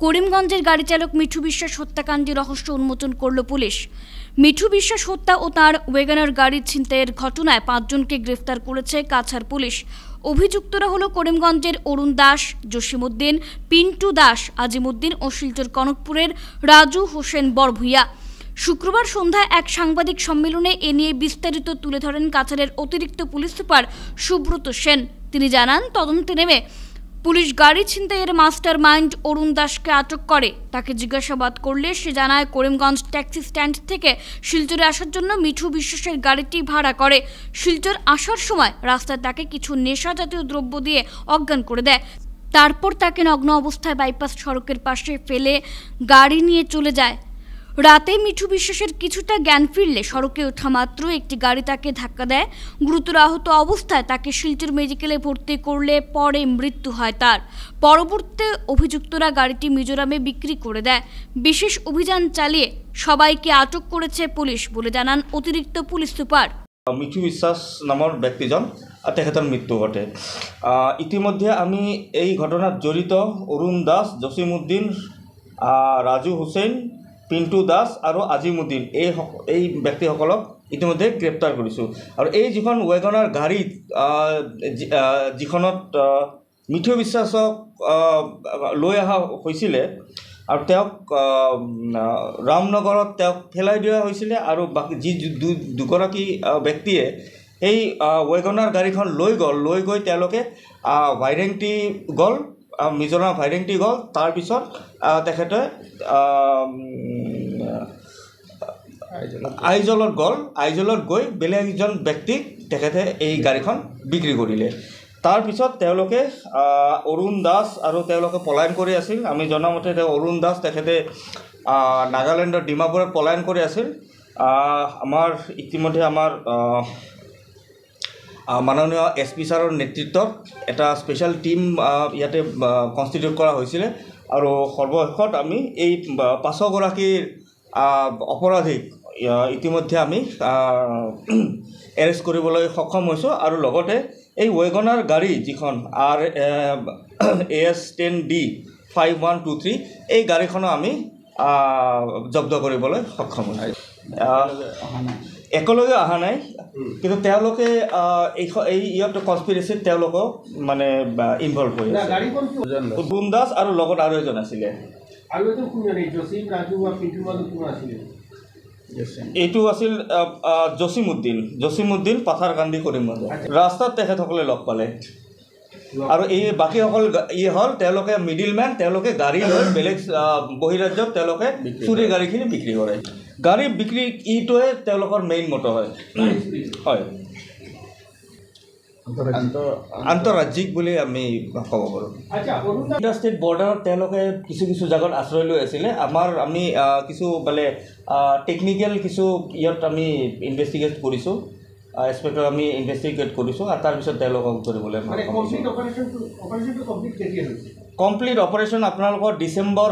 করিমগঞ্জের গাড়ি চালক মিঠু বিশ্বাস হত্যাকাণ্ডে রহস্য উন্মোচন করল পুলিশ। মিঠু বিশ্বাস হত্যা ও তার ওয়েগনার গাড়ি ছিনতাইয়ের ঘটনায় 5 জনকে গ্রেফতার করেছে কাছাড় পুলিশ। অভিযুক্তরা হলো করিমগঞ্জের অরুণ দাস, জসিমউদ্দিন, পিন্টু দাস, আজিমউদ্দিন ও শিলচর কনকপুরের রাজু হোসেন বরভূঁইয়া। শুক্রবার সন্ধ্যায় এক সাংবাদিক সম্মেলনে এ নিয়ে বিস্তারিত তুলে ধরেন কাছাড়ের অতিরিক্ত পুলিশ সুপার সুব্রত সেন। তিনি জানান, তদন্তে নেমে পুলিশ গাড়ি ছিনতাইয়ের মাস্টার মাইন্ড অরুণ দাসকে আটক করে। তাকে জিজ্ঞাসাবাদ করলে সে জানায়, করিমগঞ্জ ট্যাক্সি স্ট্যান্ড থেকে শিলচরে আসার জন্য মিঠু বিশ্বাসের গাড়িটি ভাড়া করে। শিলচর আসার সময় রাস্তায় তাকে কিছু নেশা জাতীয় দ্রব্য দিয়ে অজ্ঞান করে দেয়। তারপর তাকে নগ্ন অবস্থায় বাইপাস সড়কের পাশে ফেলে গাড়ি নিয়ে চলে যায়। রাতে মিঠু বিশ্বাসের কিছুটা জ্ঞান ফিরলে সড়কে ওঠা মাত্র একটি গাড়ি তাকে ধাক্কা দেয়। গুরুতর আহত অবস্থায় তাকে শিলচর মেডিকেলে ভর্তি করলে পরে মৃত্যু হয় তার। পরবর্তীতে অভিযুক্তরা গাড়িটি মিজোরামে বিক্রি করে দেয়। বিশেষ অভিযান চালিয়ে সবাইকে আটক করেছে পুলিশ বলে জানান অতিরিক্ত পুলিশ সুপার। মিঠু বিশ্বাস নামৰ ব্যক্তিজন তেখেতৰ মৃত্যু ঘটে। ইতিমধ্যে আমি এই ঘটনাত জড়িত অৰুণ দাস, জসিমউদ্দিন, ৰাজু হুছেইন, পিন্টু দাস আৰু আজিমউদ্দিন এই ব্যক্তিসকলক ইতিমধ্যে গ্ৰেপ্তাৰ কৰিছোঁ। আৰু এই যিখন ৱেগনাৰ গাড়ীত যিখনত মিঠু বিশ্বাসক লৈ অহা হৈছিলে আৰু তেওঁক ৰামনগৰত তেওঁক পেলাই দিয়া হৈছিলে, আৰু বাকী যি দুগৰাকী ব্যক্তিয়ে এই ৱেগনাৰ গাড়ীখন লৈ গৈ তেওঁলোকে ভাইৰেংটি গ'ল, মিজোৰাম ভাইৰেংটি গ'ল। তাৰপিছত তেখেতে আইজলত গৈ বেলেগ এজন ব্যক্তিক তেখেতে এই গাড়ীখন বিক্ৰী কৰিলে। তাৰপিছত তেওঁলোকে অৰুণ দাস আৰু তেওঁলোকে পলায়ন কৰি আছিল। আমি জনামতে অৰুণ দাস তেখেতে নাগালেণ্ডৰ ডিমাপুৰত পলায়ন কৰি আছিল। ইতিমধ্যে আমাৰ মাননীয় SP ছাৰৰ নেতৃত্বত এটা স্পেচিয়েল টীম ইয়াতে কনষ্টিটিউট কৰা হৈছিলে, আৰু সৰ্বশেষত আমি এই 5 গৰাকীৰ অপৰাধীক ইতিমধ্যে আমি এৰেষ্ট কৰিবলৈ সক্ষম হৈছোঁ। আৰু লগতে এই ৱেগনাৰ গাড়ী যিখন AS10D 5123 এই গাড়ীখনো আমি জব্দ কৰিবলৈ সক্ষম হৈছোঁ। একেলগে অহা নাই, কিন্তু তেওঁলোকে ইয়াত কনস্পিৰেচিত তেওঁলোকক মানে ইনভলভ হৈ আছে। অৰুণ দাস আৰু লগত আৰু এজন আছিলে। এইটো আছিল জসিমউদ্দিন পাথাৰকান্দি কৰিমগঞ্জ। ৰাস্তাত তেখেতসকলে লগ পালে, আৰু এই বাকীসকল হ'ল তেওঁলোকে মিডিলমেন। তেওঁলোকে গাড়ী লৈ বেলেগ বহিৰাজ্যত তেওঁলোকে চুৰি গাড়ীখিনি বিক্ৰী কৰে। গাড়ী বিক্ৰী ইটোৱে তেওঁলোকৰ মেইন মটো হয়। আন্তঃৰাজ্যিক বুলি আমি ক'ব পাৰোঁ। ইণ্টাৰষ্টেট বৰ্ডাৰত তেওঁলোকে কিছু জাগাত আশ্ৰয় লৈ আছিলে। আমি কিছু মানে টেকনিকেল কিছু ইয়াত আমি ইনভেষ্টিগেট কৰিছোঁ, এক্সপেক্টৰ আমি ইনভেষ্টিগেট কৰিছোঁ, আৰু তাৰপিছত তেওঁলোকক ধৰিবলৈ কমপ্লিট অপাৰেশ্যন আপোনালোকৰ ডিচেম্বৰ